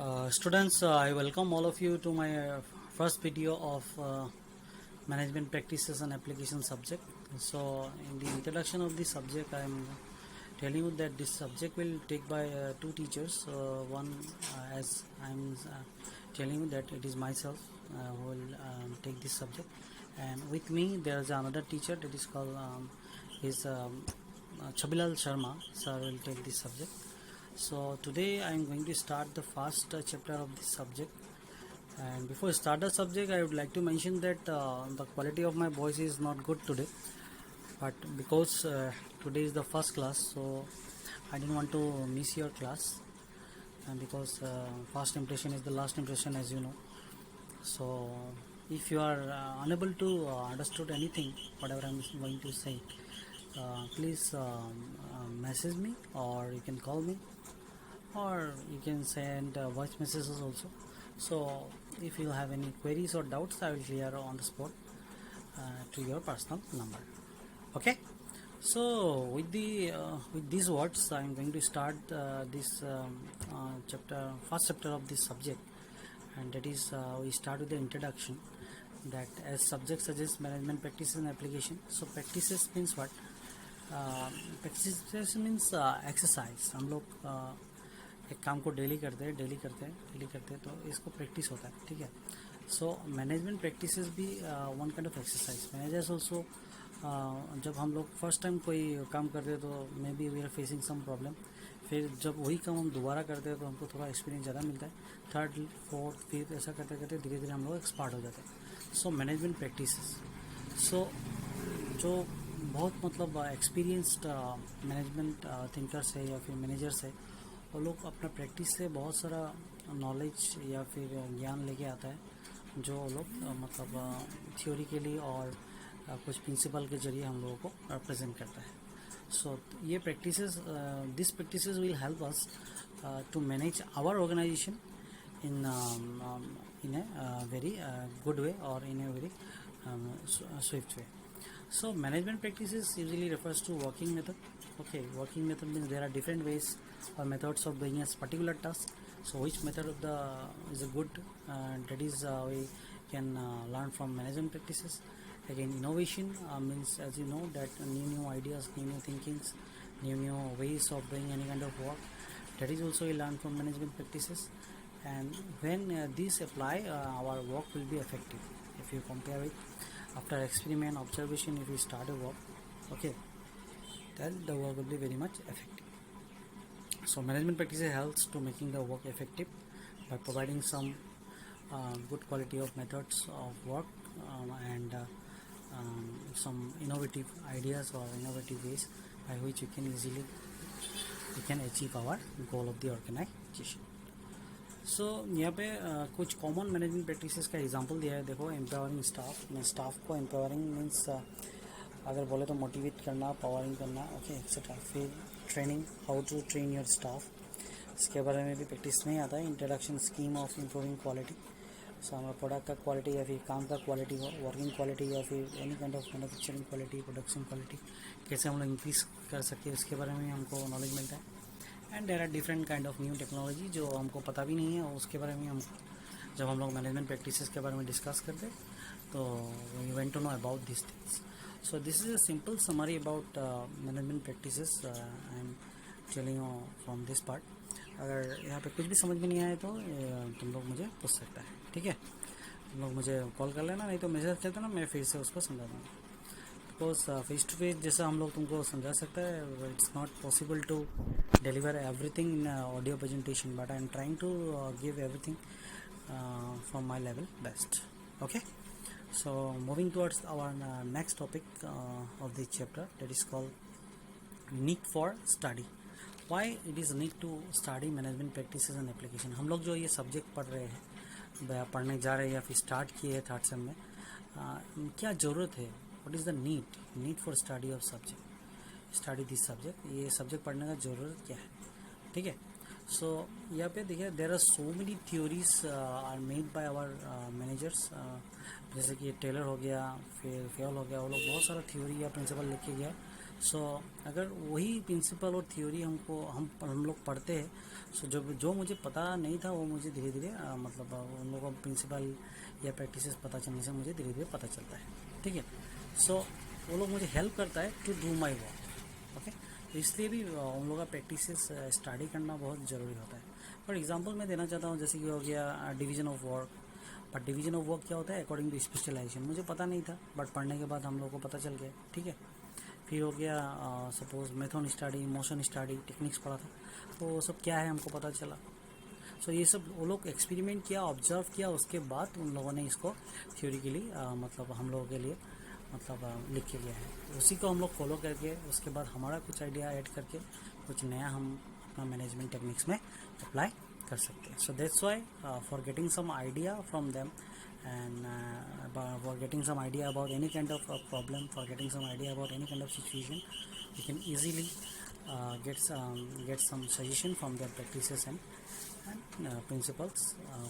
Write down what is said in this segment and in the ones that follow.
Students, I welcome all of you to my first video of management practices and application subject. So, in the introduction of this subject, I am telling you that this subject will take by two teachers. One, as I am telling you that it is myself who will take this subject, and with me there is another teacher that is called Chabilal Sharma. Sir will take this subject. So today I am going to start the first chapter of this subject, and before I start the subject I would like to mention that the quality of my voice is not good today, but because today is the first class, so I didn't want to miss your class, and because first impression is the last impression, as you know. So if you are unable to understood anything whatever I'm going to say, please message me, or you can call me, or you can send voice messages also. So if you have any queries or doubts, I will clear on the spot to your personal number. Okay. So with these words, I am going to start this first chapter of this subject, and that is we start with the introduction. That as subject suggests management practices and application. So practices means what? Practices means exercise. हम लोग एक काम को daily करते हैं तो इसको practice होता है, ठीक है. सो मैनेजमेंट प्रैक्टिसेस भी one kind of exercise. Managers also जब हम लोग फर्स्ट टाइम कोई काम करते हैं तो maybe we are facing some problem, फिर जब वही काम हम दोबारा करते हैं तो हमको थोड़ा एक्सपीरियंस ज़्यादा मिलता है. थर्ड, फोर्थ, फिफ्थ ऐसा करते करते धीरे धीरे हम लोग एक्सपर्ट हो जाते हैं. सो मैनेजमेंट प्रैक्टिसेस, सो जो बहुत मतलब एक्सपीरियंस्ड मैनेजमेंट थिंकर्स है या फिर मैनेजर्स है, वो लोग अपना प्रैक्टिस से बहुत सारा नॉलेज या फिर ज्ञान लेके आता है, जो लोग मतलब थियोरिकली और कुछ प्रिंसिपल के जरिए हम लोगों को रिप्रेजेंट करता है. सो ये practices, this practices will help us to manage our organisation in a very good way, or in a very swift way. So management practices usually refers to working method. Okay, working method means there are different ways or methods of doing a particular task. So which method of the is a good, that is we can learn from management practices. Again, innovation means, as you know, that new ideas, new thinkings, new ways of doing any kind of work, that is also we learn from management practices. And when these apply, our work will be effective. If you compare it after experiment, observation, if we start a work, okay, then the work will be very much effective. So management practices helps to making the work effective by providing some good quality of methods of work, and some innovative ideas or innovative ways by which we can achieve our goal of the organization. So यहाँ पे कुछ common management practices का example दिया है. देखो, empowering staff में, staff को empowering means अगर बोले तो मोटिवेट करना, पावरिंग करना, ओके, एक्सेट्रा. फिर training, how to train your staff, इसके बारे में भी प्रैक्टिस में आता है. Introduction, scheme of improving quality. So हमारा प्रोडक्ट का क्वालिटी या फिर काम का क्वालिटी हो, वर्किंग क्वालिटी या फिर any kind of manufacturing quality, production quality कैसे हम लोग इंक्रीज कर सकते हैं, उसके बारे में हमको नॉलेज मिलता है. And there are different kind of new technology जो हमको पता भी नहीं है, और उसके बारे में हम जब हम लोग मैनेजमेंट प्रैक्टिसेस के बारे में डिस्कस करते तो we want to know about this things. So this is a simple summary about management practices. I am telling you from this part. अगर यहाँ पे कुछ भी समझ में नहीं आए तो तुम लोग मुझे पूछ सकता है, ठीक है. तुम लोग मुझे कॉल कर लेना, नहीं तो मैसेज कर देना, मैं फिर से उसको समझा दूँगा. बिकॉज फेस टू फेस जैसा हम लोग तुमको समझा सकता है, it's not possible to deliver everything in audio presentation, but I am trying to give everything from my level best. Okay, so moving towards our next topic of this chapter, that is called need for study. Why it is need to study management practices and application. हम लोग जो ये subject पढ़ रहे हैं, पढ़ने जा रहे हैं या फिर स्टार्ट किए हैं थर्ड सेम में, क्या ज़रूरत है, what is the need for study of subject, study this subject, ये सब्जेक्ट पढ़ने का ज़रूरत क्या है, ठीक है. सो यहाँ पे देखिए, there are so many theories are made by our managers. जैसे कि टेलर हो गया, फिर फेयल हो गया, वो लोग बहुत सारा थ्योरी या प्रिंसिपल लिख के गया. सो अगर वही प्रिंसिपल और थ्योरी हम लोग पढ़ते हैं सो जो मुझे पता नहीं था वो मुझे धीरे धीरे मतलब उन लोगों को प्रिंसिपल या प्रैक्टिसेस पता चलने से मुझे धीरे धीरे पता चलता है, ठीक है। सो वो लोग मुझे हेल्प करता है to do my work, okay. तो इसलिए भी उन लोगों का प्रैक्टिसेस स्टडी करना बहुत ज़रूरी होता है। फॉर एग्जांपल मैं देना चाहता हूँ, जैसे कि हो गया division of work. But division of work क्या होता है, अकॉर्डिंग टू स्पेशलाइजेशन। मुझे पता नहीं था, बट पढ़ने के बाद हम लोगों को पता चल गया, ठीक है। फिर हो गया suppose method study, motion study, techniques पढ़ा था, तो वो सब क्या है हमको पता चला। सो ये सब वो लोग एक्सपेरिमेंट किया, ऑब्जर्व किया, उसके बाद उन लोगों ने इसको थ्योरिकली मतलब हम लोगों के लिए मतलब लिख के गया है। उसी को हम लोग फॉलो करके उसके बाद हमारा कुछ आइडिया ऐड करके कुछ नया हम अपना मैनेजमेंट टेक्निक्स में अप्लाई कर सकते हैं। So that's why for getting some idea from them and for getting some idea about any kind of problem, for getting some idea about any kind of situation, you can easily get some suggestion from their practices and principles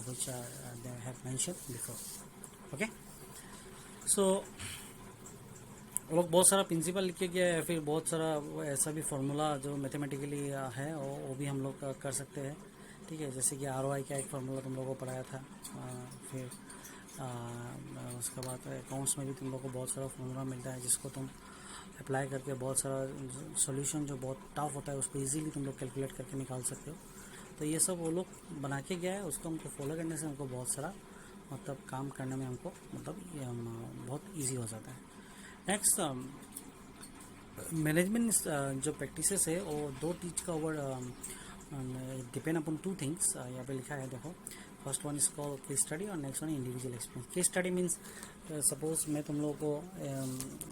which are they have mentioned before, okay। So वो लोग बहुत सारा principal लिख के गया है, फिर बहुत सारा ऐसा भी फार्मूला जो मैथमेटिकली है वो भी हम लोग कर सकते हैं, ठीक है। जैसे कि ROI का एक फार्मूला तुम लोगों को पढ़ाया था, फिर उसके बाद अकाउंट्स में भी तुम लोग को बहुत सारा फार्मूला मिलता है जिसको तुम अप्लाई करके बहुत सारा सॉल्यूशन जो बहुत टफ होता है उसको इजीली तुम लोग कैलकुलेट करके निकाल सकते हो। तो ये सब वो लोग बना के गया है, उसको हमको फॉलो करने से हमको बहुत सारा मतलब काम करने में हमको मतलब बहुत ईजी हो जाता है। नेक्स्ट मैनेजमेंट जो प्रैक्टिसेस है वो दो चीज़ का over depend upon two things यहाँ पे लिखा है, देखो। First one is call case study और next one individual experience. Case study means suppose मैं तुम लोगों को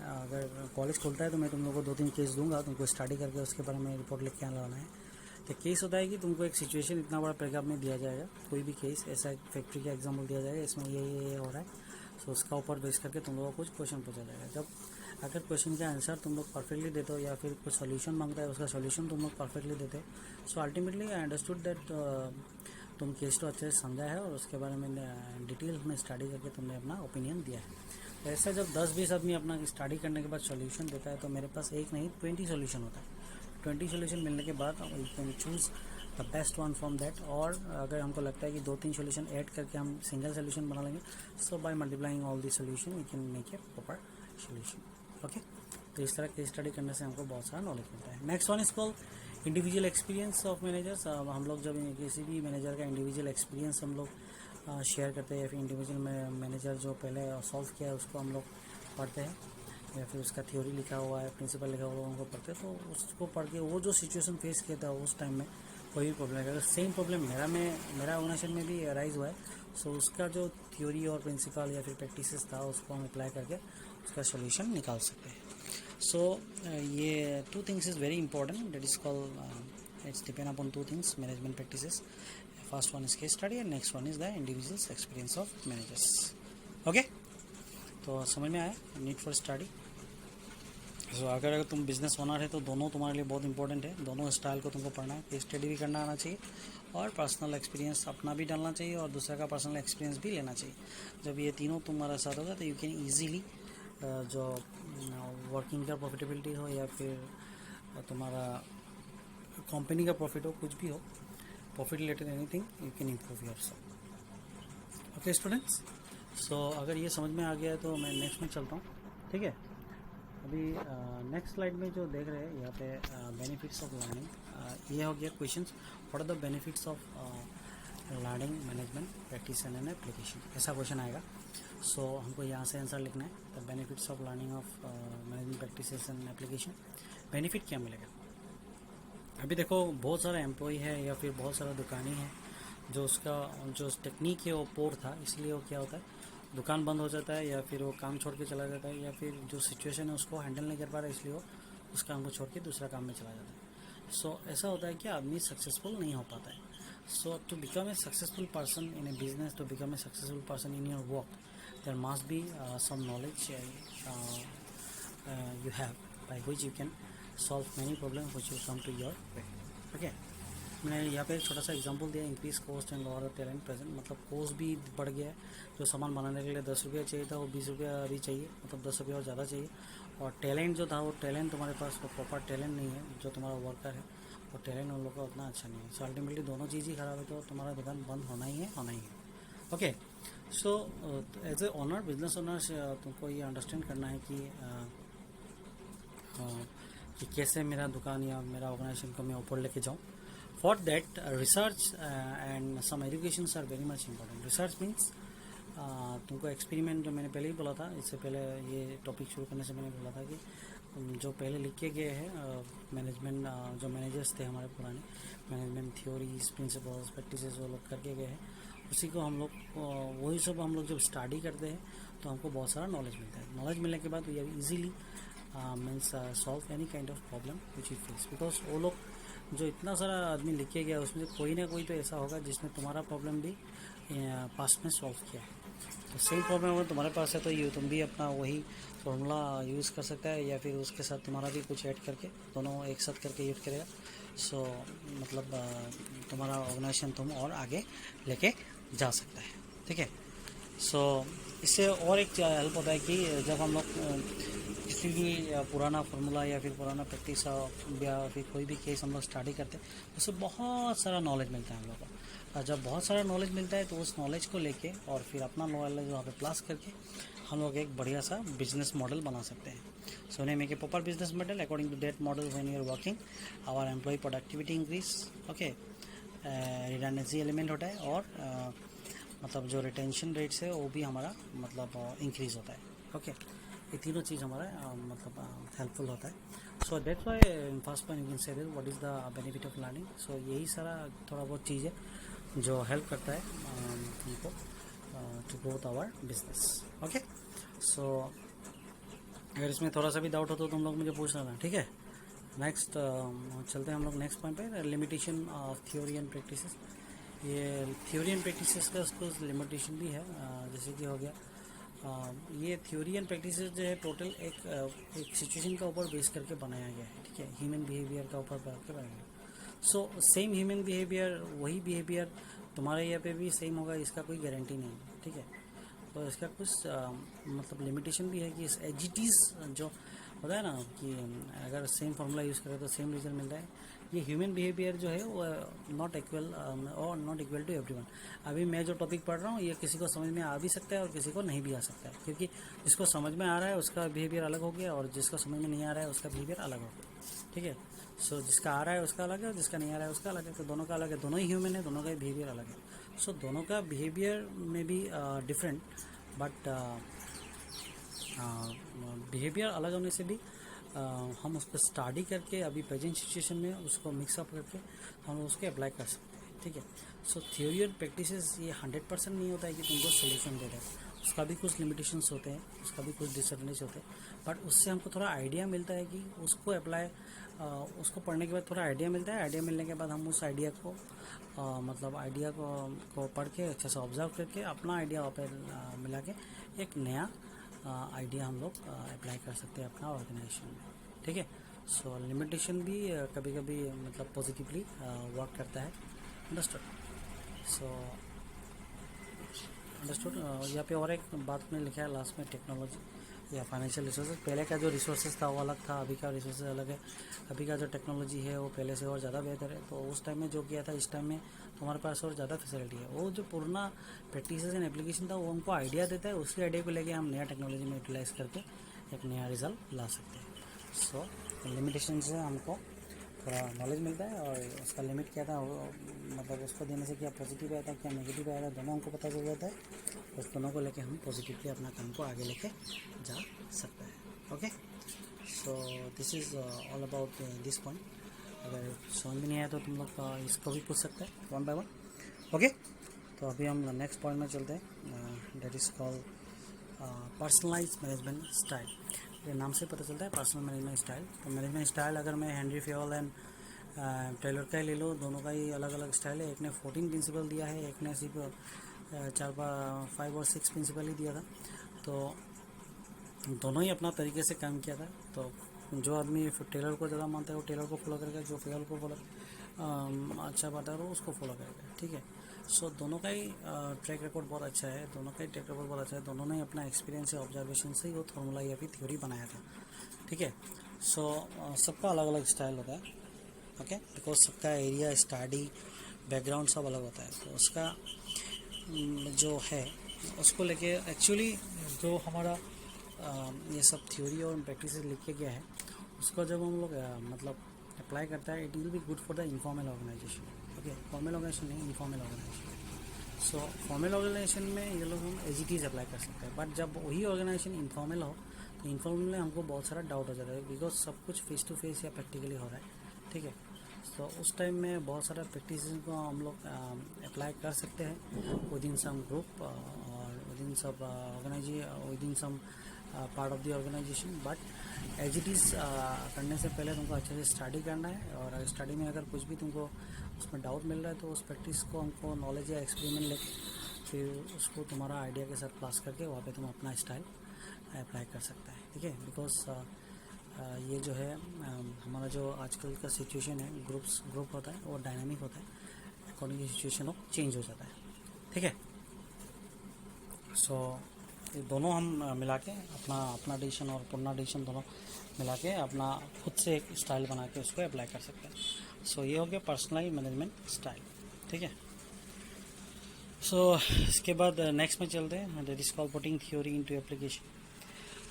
अगर कॉलेज खोलता है तो मैं तुम लोगों को 2-3 केस दूंगा, तुमको स्टडी करके उसके बारे में रिपोर्ट लिख के लाना है। तो केस होता है कि तुमको एक सिचुएशन इतना बड़ा पैराग्राफ में दिया जाएगा, कोई भी केस ऐसा एक फैक्ट्री का एग्जाम्पल दिया जाएगा, इसमें ये हो रहा है, सो उसका ऊपर बेस करके तुम लोगों को कुछ क्वेश्चन पूछा जाएगा। जब अगर क्वेश्चन का आंसर तुम लोग परफेक्टली देते हो या फिर कुछ सोल्यूशन मांगता है उसका सोल्यूशन तुम लोग परफेक्टली देते हो, so ultimately I understood that तुम केस तो अच्छे से समझा है और उसके बारे में डिटेल में स्टडी करके तुमने अपना ओपिनियन दिया है। तो ऐसा जब 10-20 आदमी अपना स्टडी करने के बाद सोल्यूशन देता है तो मेरे पास एक नहीं 20 सोल्यूशन होता है। 20 सोल्यूशन मिलने के बाद you can choose the best one from that. और अगर हमको लगता है कि 2-3 सोल्यूशन ऐड करके हम सिंगल सोल्यूशन बना लेंगे, so by multiplying all the solution we can make a proper solution, okay. तो इस तरह के स्टडी करने से हमको बहुत सारा नॉलेज मिलता है। Next one is called individual experience of managers. हम लोग जब किसी भी मैनेजर का इंडिविजुअल एक्सपीरियंस हम लोग शेयर करते हैं, फिर इंडिविजुअल मैनेजर जो पहले सॉल्व किया है उसको हम लोग पढ़ते हैं, या फिर उसका थ्योरी लिखा हुआ है, प्रिंसिपल लिखा हुआ है, उनको पढ़ते हैं। तो उसको पढ़ के वो जो सिचुएशन फेस किया था उस टाइम में कोई भी प्रॉब्लम है, अगर सेम प्रॉब्लम मेरा ऑर्गेनाइजेशन में भी राइज हुआ है, सो उसका जो थ्योरी और प्रिंसिपल या फिर प्रैक्टिसेस था उसको हम अप्लाई करके उसका सोल्यूशन निकाल सकते हैं। सो ये 2 things is very important, that is called its depend upon 2 things management practices. First one is case study and next one is the individuals experience of managers, okay. तो समझ में आया नीड फॉर स्टडी। सो अगर तुम business owner है तो दोनों तुम्हारे लिए बहुत इंपॉर्टेंट है, दोनों स्टाइल को तुमको पढ़ना है, केस स्टडी भी करना आना चाहिए और पर्सनल एक्सपीरियंस अपना भी डालना चाहिए और दूसरा का पर्सनल एक्सपीरियंस भी लेना चाहिए। जब ये तीनों तुम्हारा साथ होगा तो यू कैन ईजीली जो वर्किंग का प्रॉफिटेबिलिटी हो या फिर तुम्हारा कंपनी का प्रॉफिट हो, कुछ भी हो, profit related anything, you can improve yourself, okay students. So अगर ये समझ में आ गया है तो मैं नेक्स्ट में चलता हूँ, ठीक है। अभी नेक्स्ट स्लाइड में जो देख रहे हैं यहाँ पे बेनिफिट्स ऑफ लर्निंग, ये हो गया questions, what are the benefits of learning management practice and application, ऐसा क्वेश्चन आएगा। सो हमको यहाँ से आंसर लिखना है, the benefits of learning of management practices and application. Benefit क्या मिलेगा? अभी देखो बहुत सारा एम्प्लॉय है या फिर बहुत सारा दुकानी है जो उसका जो टेक्निक है वो पोर था, इसलिए वो क्या होता है दुकान बंद हो जाता है या फिर वो काम छोड़ के चला जाता है, या फिर जो सिचुएशन है उसको हैंडल नहीं कर पा रहा है इसलिए वो उस काम को छोड़ के दूसरा काम में चला जाता है। सो ऐसा होता है कि आदमी सक्सेसफुल नहीं हो पाता है। So to become a successful person in a business, to become a successful person in your work, there must be some knowledge you have by which you can solve many problems which will come to your way, okay। मैंने यहाँ पे एक छोटा सा example दिया, increase cost and lower talent present, मतलब cost भी बढ़ गया है। जो सामान बनाने के लिए 10 रुपया चाहिए था वो 20 रुपया अभी चाहिए, मतलब 10 रुपया और ज़्यादा चाहिए। और टैलेंट जो था वो टैलेंट तुम्हारे पास वो प्रॉपर टैलेंट नहीं है, जो तुम्हारा वर्कर है और टैलेंट उन लोग का उतना अच्छा नहीं है। सो अल्टीमेटली दोनों चीज़ ही खराब है तो तुम्हारा दुकान बंद होना ही है, होना ही है। Okay, so as a owner, business owner, तुमको ये अंडरस्टैंड करना है कि कैसे मेरा दुकान या मेरा ऑर्गेनाइजेशन को मैं ऊपर लेके जाऊँ। For that research and some educations are very much important. Research means तुमको एक्सपेरिमेंट, जो मैंने पहले ही बोला था, इससे पहले ये टॉपिक शुरू करने से मैंने बोला था कि जो पहले लिख के गए हैं मैनेजमेंट, जो मैनेजर्स थे हमारे पुराने, मैनेजमेंट थ्योरीज, प्रिंसिपल्स, प्रैक्टिसेस वो लोग करके गए हैं, उसी को हम लोग, वही सब हम लोग जब स्टडी करते हैं तो हमको बहुत सारा नॉलेज मिलता है। नॉलेज मिलने के बाद we are easily means solve any kind of problem which you face, because वो लोग जो इतना सारा आदमी लिख के गया उसमें कोई ना कोई तो ऐसा होगा जिसने तुम्हारा प्रॉब्लम भी पास्ट में सॉल्व किया है। तो सेम प्रॉब्लम अगर तुम्हारे पास है तो ये तुम भी अपना वही फॉर्मूला यूज़ कर सकता है, या फिर उसके साथ तुम्हारा भी कुछ ऐड करके दोनों एक साथ करके यूज़ करेगा। सो मतलब तुम्हारा ऑर्गेनाइजेशन तुम और आगे लेके जा सकता है। ठीक है, सो इससे और एक हेल्प होता है कि जब हम लोग किसी भी पुराना फार्मूला या फिर पुराना प्रैक्टिस या फिर कोई भी केस हम लोग स्टडी करते हैं, उससे बहुत सारा नॉलेज मिलता है हम लोग को। और जब बहुत सारा नॉलेज मिलता है तो उस नॉलेज को लेके और फिर अपना नॉलेज वहाँ पे प्लस करके हम लोग एक बढ़िया सा बिजनेस मॉडल बना सकते हैं। सो ने make a proper business model according to that model when you are working our employ productivity increase. Okay, redundancy element होता है और मतलब जो रिटेंशन रेट्स है वो भी हमारा मतलब इंक्रीज होता है। ओके, ये तीनों चीज़ हमारा मतलब हेल्पफुल होता है। So that's why first point you can say what is the benefit of learning. So यही सारा थोड़ा बहुत चीज़ है जो हेल्प करता है हमको to growth our business. Okay, so अगर इसमें थोड़ा सा भी डाउट हो तो तुम लोग मुझे पूछ लेना। ठीक है, नेक्स्ट चलते हैं हम लोग नेक्स्ट पॉइंट पे, limitation of theory and practices. ये थ्योरी एंड प्रैक्टिसेस का कुछ लिमिटेशन भी है, जैसे कि हो गया ये थ्योरी एंड प्रैक्टिसेस जो है टोटल एक सिचुएशन का ऊपर बेस करके बनाया गया है। ठीक है, ह्यूमन बिहेवियर का ऊपर करके बनाया गया। सो सेम ह्यूमन बिहेवियर, वही बिहेवियर तुम्हारे यहाँ पे भी सेम होगा, इसका कोई गारंटी नहीं है। ठीक है, तो इसका कुछ मतलब लिमिटेशन भी है कि एजिटीज़ जो होता है ना कि अगर सेम फार्मूला यूज़ करें तो सेम रिजल्ट मिलता है, ये ह्यूमन बिहेवियर जो है वो नॉट इक्वल और नॉट इक्वल टू एवरीवन। अभी मैं जो टॉपिक पढ़ रहा हूँ ये किसी को समझ में आ भी सकता है और किसी को नहीं भी आ सकता है, क्योंकि जिसको समझ में आ रहा है उसका बिहेवियर अलग हो गया और जिसको समझ में नहीं आ रहा है उसका बिहेवियर अलग हो गया। ठीक है, सो जिसका आ रहा है उसका अलग है और जिसका नहीं आ रहा है उसका अलग है, तो दोनों का अलग है, दोनों ही ह्यूमन है, दोनों का बिहेवियर अलग है। सो दोनों का बिहेवियर में भी डिफरेंट, बट बिहेवियर अलग होने से भी हम उसको स्टडी करके अभी प्रेजेंट सिचुएशन में उसको मिक्सअप करके हम उसको अप्लाई कर सकते हैं। ठीक है, सो थ्योरी और प्रैक्टिसेस ये 100% नहीं होता है कि तुमको सोल्यूशन दे रहे हैं, उसका भी कुछ लिमिटेशंस होते हैं, उसका भी कुछ डिसएडवांटेज होते हैं, बट उससे हमको थोड़ा आइडिया मिलता है कि उसको अप्लाई, उसको पढ़ने के बाद थोड़ा आइडिया मिलता है। आइडिया मिलने के बाद हम उस आइडिया को मतलब आइडिया को पढ़ के अच्छे से ऑब्जर्व करके अपना आइडिया वहाँ पर मिला के एक नया आइडिया हम लोग अप्लाई कर सकते हैं अपना ऑर्गेनाइजेशन में। ठीक है, सो लिमिटेशन भी कभी कभी मतलब पॉजिटिवली वर्क करता है। अंडरस्टूड? So understood. यहाँ पे और एक बात में लिखा है लास्ट में, टेक्नोलॉजी या फाइनेंशियल रिसोर्सेज। पहले का जो रिसोर्सेज था वो अलग था, अभी का रिसोर्सेज अलग है। अभी का जो टेक्नोलॉजी है वो पहले से और ज़्यादा बेहतर है, तो उस टाइम में जो किया था इस टाइम में तुम्हारे पास और ज़्यादा फैसिलिटी है। वो जो पुराना प्रैक्टिसेस एंड एप्लीकेशन था वो हमको आइडिया देता है, उसी आइडिया को लेके हम नया टेक्नोलॉजी में यूटिलाइज करके एक नया रिजल्ट ला सकते हैं। सो लिमिटेशन से हमको थोड़ा नॉलेज मिलता है और उसका लिमिट क्या था, मतलब उसको देने से क्या पॉजिटिव आया था क्या नेगेटिव आया था, दोनों हमको पता चल जाता है। उस दोनों को लेके हम पॉजिटिवली अपना काम को आगे लेके जा सकते हैं। Okay, so this is all about this point. अगर समझ में नहीं आया तो तुम लोग इसको भी पूछ सकते हैं वन बाय वन। ओके, तो अभी हम नेक्स्ट पॉइंट में चलते हैं, that is called personalize management style. ये नाम से पता चलता है पर्सनल मैनेजमेंट स्टाइल। तो मैनेजमेंट स्टाइल अगर मैं हेनरी फेयल एंड टेलर का ही ले लो, दोनों का ही अलग अलग स्टाइल है। एक ने 14 प्रिंसिपल दिया है, एक ने सिर्फ 5 और 6 प्रिंसिपल ही दिया था। तो दोनों ही अपना तरीके से काम किया था। तो जो आदमी टेलर को ज़्यादा मानता है वो टेलर को फॉलो करेगा, जो फेयल को फॉलो अच्छा बात है वो उसको फॉलो करेगा। ठीक है, सो दोनों का ही ट्रैक रिकॉर्ड बहुत अच्छा है, दोनों का ही ट्रैक रिकॉर्ड बहुत अच्छा है। दोनों ने अपना एक्सपीरियंस या ऑब्जर्वेशन से ही वो फार्मूला या फिर थ्योरी बनाया था। ठीक है, सो सबका अलग अलग स्टाइल होता है। ओके, बिकॉज सबका एरिया, स्टडी, बैकग्राउंड सब अलग होता है, तो उसका जो है उसको लेके एक्चुअली जो हमारा ये सब थ्योरी और प्रैक्टिस लिख के गया है, उसको जब हम लोग मतलब अप्लाई करता है, it will be good for the informal organisation. Okay, formal organisation नहीं, informal organisation. So formal organisation में ये लोग हम एज इट इज़ अप्लाई कर सकते हैं, बट जब वही ऑर्गेनाइजेशन इनफॉर्मल हो तो इनफॉर्मल में हमको बहुत सारा डाउट हो जाता है, बिकॉज सब कुछ फेस टू फेस या प्रैक्टिकली हो रहा है। ठीक है, तो उस टाइम में बहुत सारा प्रैक्टिस को हम लोग अप्लाई कर सकते हैं विद इन सम ग्रुप और within sub organisation, within some part of the organisation. But as it is करने से पहले तुमको अच्छे से स्टडी करना है, और स्टडी में अगर कुछ भी तुमको उसमें डाउट मिल रहा है तो उस प्रैक्टिस को हमको नॉलेज या एक्सपेरिमेंट लेके फिर उसको तुम्हारा आइडिया के साथ क्लास करके वहाँ पे तुम अपना स्टाइल अप्लाई कर सकता है। ठीक है, बिकॉज ये जो है हमारा जो आजकल का सिचुएशन है, ग्रुप होता है वो डायनामिक होता है, अकॉर्डिंग टू सिचुएशन वो चेंज हो जाता है। ठीक है, सो ये दोनों हम मिला के अपना डिसीजन और पुराना डिसीजन दोनों मिला के अपना खुद से एक स्टाइल बना के उसको अप्लाई कर सकते हैं। सो ये हो गया पर्सनल मैनेजमेंट स्टाइल। ठीक है, सो इसके बाद नेक्स्ट में चलते हैं, that is called putting theory into application.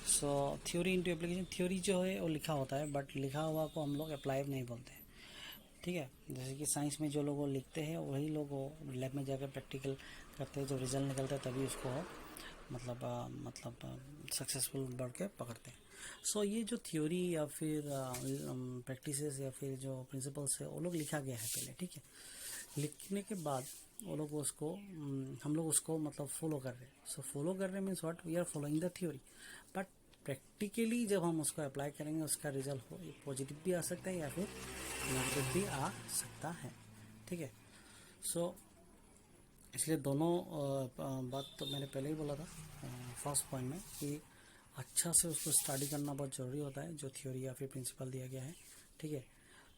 So theory into application, theory जो है वो लिखा होता है, बट लिखा हुआ को हम लोग अप्लाई नहीं बोलते हैं। ठीक है, जैसे कि साइंस में जो लोग लिखते हैं वही लोग लैब में जाकर प्रैक्टिकल करते हैं, जो रिजल्ट निकलता है तभी उसको मतलब सक्सेसफुल बढ़ के पकड़ते हैं। सो ये जो थ्योरी या फिर प्रैक्टिसेस या फिर जो प्रिंसिपल्स है वो लोग लिखा गया है पहले। ठीक है, लिखने के बाद वो लोग उसको हम लोग उसको मतलब फॉलो कर रहे हैं। सो फॉलो कर रहे means what, we are following the theory, but practically जब हम उसको अप्लाई करेंगे उसका रिजल्ट पॉजिटिव भी आ सकता है या फिर नेगेटिव भी आ सकता है। ठीक है, सो इसलिए दोनों बात तो मैंने पहले ही बोला था फर्स्ट पॉइंट में कि अच्छा से उसको स्टडी करना बहुत ज़रूरी होता है, जो थ्योरी या फिर प्रिंसिपल दिया गया है। ठीक है,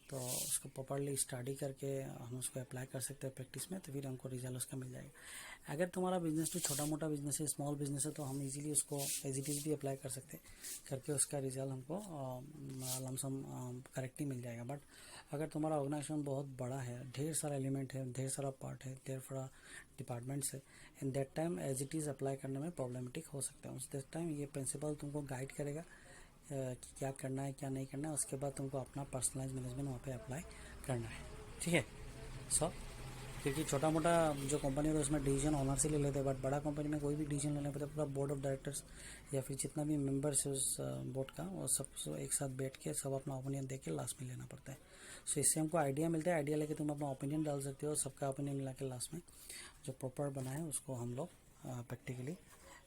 तो उसको प्रॉपरली स्टडी करके हम उसको अप्लाई कर सकते हैं प्रैक्टिस में, तो फिर हमको रिजल्ट उसका मिल जाएगा। अगर तुम्हारा बिजनेस तो छोटा मोटा बिजनेस है, स्मॉल बिजनेस है, तो हम इजीली उसको एज इट इज़ भी अप्लाई कर सकते हैं, करके उसका रिजल्ट हमको लमसम करेक्ट ही मिल जाएगा। बट अगर तुम्हारा ऑर्गेनाइजेशन बहुत बड़ा है, ढेर सारा एलिमेंट है, ढेर सारा पार्ट है, ढेर सारा डिपार्टमेंट्स है, in that time as it is apply करने में प्रॉब्लमेटिक हो सकता है। उस दैट टाइम ये प्रिंसिपल तुमको गाइड करेगा कि क्या करना है क्या नहीं करना है, उसके बाद तुमको अपना पर्सनलाइज मैनेजमेंट वहाँ पे अप्लाई करना है। ठीक है, सो क्योंकि छोटा मोटा जो कंपनी है उसमें डिसीजन ऑनर से ले लेते हैं, बट बड़ा कंपनी में कोई भी डिसीजन लेने पड़ता है, पूरा बोर्ड ऑफ डायरेक्टर्स या फिर जितना भी मेंबर्स है उस बोर्ड का, वो सब एक साथ बैठ के सब अपना ओपिनियन दे के लास्ट में लेना पड़ता है। सो इससे हमको आइडिया मिलता है, आइडिया लेके तुम अपना ओपिनियन डाल सकते हो, सबका ओपिनियन मिला के लास्ट में जो प्रॉपर बना है उसको हम लोग प्रैक्टिकली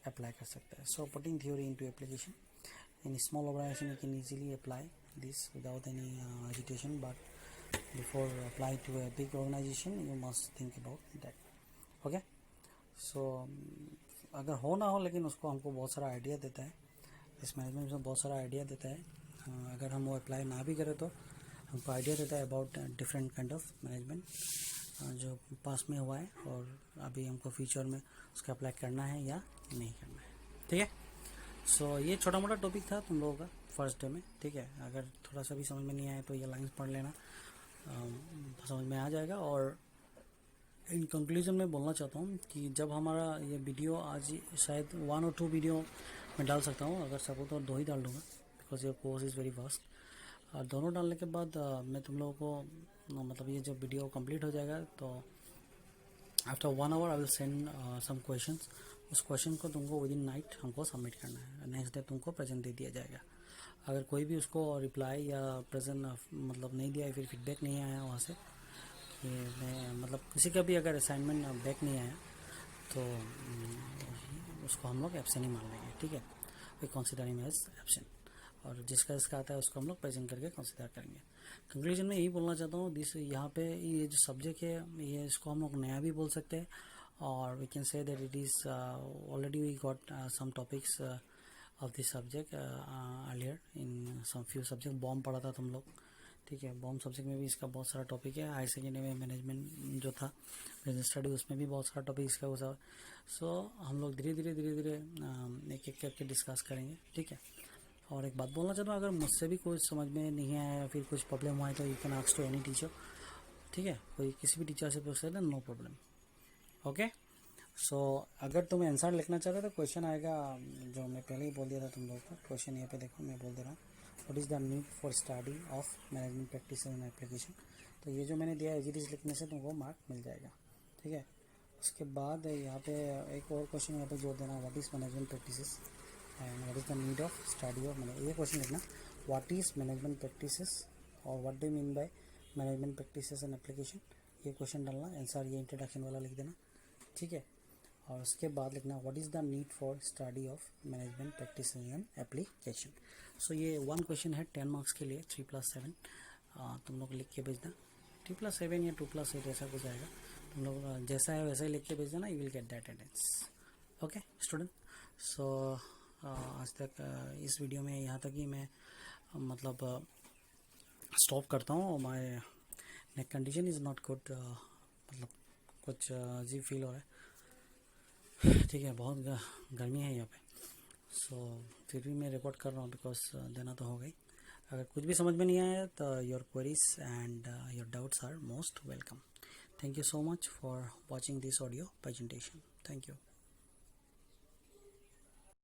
अप्लाई कर सकते हैं। So putting theory into application in small organization you can easily apply this without any agitation, but before apply to a big organization you must think about that. Okay, so अगर हो ना हो लेकिन उसको हमको बहुत सारा आइडिया देता है, इस मैनेजमेंट में बहुत सारा आइडिया देता है। अगर हम वो अप्लाई ना भी करें तो हमको आइडिया देता है about different kind of management जो पास में हुआ है और अभी हमको फ्यूचर में उसका अप्लाई करना है या नहीं करना है। ठीक है, सो ये छोटा मोटा टॉपिक था तुम लोगों का फर्स्ट डे में। ठीक है, अगर थोड़ा सा भी समझ में नहीं आया तो ये लाइंस पढ़ लेना, समझ में आ जाएगा। और इन कंक्लूजन में बोलना चाहता हूँ कि जब हमारा ये वीडियो आज शायद 1 और 2 वीडियो मैं डाल सकता हूँ, अगर सब हो तो 2 ही डाल दूँगा, because your course is very vast. और दोनों डालने के बाद मैं तुम लोगों को मतलब ये जब वीडियो कंप्लीट हो जाएगा तो after 1 hour I will send some questions. उस क्वेश्चन को तुमको विद इन नाइट हमको सबमिट करना है, नेक्स्ट डे तुमको प्रेजेंट दे दिया जाएगा। अगर कोई भी उसको रिप्लाई या प्रेजेंट मतलब नहीं दिया, फिर फीडबैक नहीं आया वहाँ से कि मैं मतलब किसी का भी अगर असाइनमेंट बैक नहीं आया तो उसको हम लोग एब्सेंट ही मान लेंगे। ठीक है, we consider him as absent, और जिसका इसका आता है उसको हम लोग प्रेजेंट करके कंसिडर करेंगे। कंक्लूजन में यही बोलना चाहता हूँ, दिस यहाँ पे ये जो सब्जेक्ट है ये इसको हम लोग नया भी बोल सकते हैं, और we can say that it is already we got some topics of this subject earlier in some few subject। Bomb पढ़ा था तुम लोग, ठीक है, बॉम्ब सब्जेक्ट में भी इसका बहुत सारा टॉपिक है। हाई सेकेंडरी में मैनेजमेंट जो था बिजनेस स्टडी उसमें भी बहुत सारा टॉपिक इसका हुआ। सो हम लोग धीरे धीरे एक एक करके डिस्कस करेंगे। ठीक है, और एक बात बोलना चाहता हूँ, अगर मुझसे भी कुछ समझ में नहीं आया या फिर कुछ प्रॉब्लम हुआ है तो you can ask to any teacher, ठीक है, कोई किसी भी टीचर से पूछ सकते हैं, नो प्रॉब्लम। ओके, सो अगर तुम आंसर लिखना चाहते हो तो क्वेश्चन आएगा, जो मैं पहले ही बोल दिया था तुम लोगों को। क्वेश्चन यहाँ पे देखो, मैं बोल दे रहा हूँ, what is the need for study of management practice and application. तो ये जो मैंने दिया है, एज इट इज़ लिखने से तुमको मार्क मिल जाएगा, ठीक है। उसके बाद यहाँ पे एक और क्वेश्चन यहाँ पे जोड़ देना, what is management practices and what is the need of study of management. ये क्वेश्चन लिखना, व्हाट इज़ मैनेजमेंट प्रैक्टिसेस और what do mean by management practices and application. ये क्वेश्चन डालना, आंसर ये इंट्रोडक्शन वाला लिख देना, ठीक है। और उसके बाद लिखना, what is the need for study of management practice and application. So ये वन क्वेश्चन है 10 मार्क्स के लिए, 3+7 तुम लोग लिख के भेजना। 3+7 या 2+8 ऐसा कुछ आएगा, तुम लोग जैसा है वैसा ही लिख के भेज देना, you will get that attendance. Okay student, so आज तक इस वीडियो में यहाँ तक ही मैं मतलब स्टॉप करता हूँ। My neck condition is not good, मतलब कुछ अजीब फील हो रहा है, ठीक है, बहुत गर्मी है यहाँ पे। सो फिर भी मैं रिकॉर्ड कर रहा हूँ बिकॉज देना तो हो गई। अगर कुछ भी समझ में नहीं आया तो your queries and your doubts are most welcome. Thank you so much for watching this audio presentation. Thank you.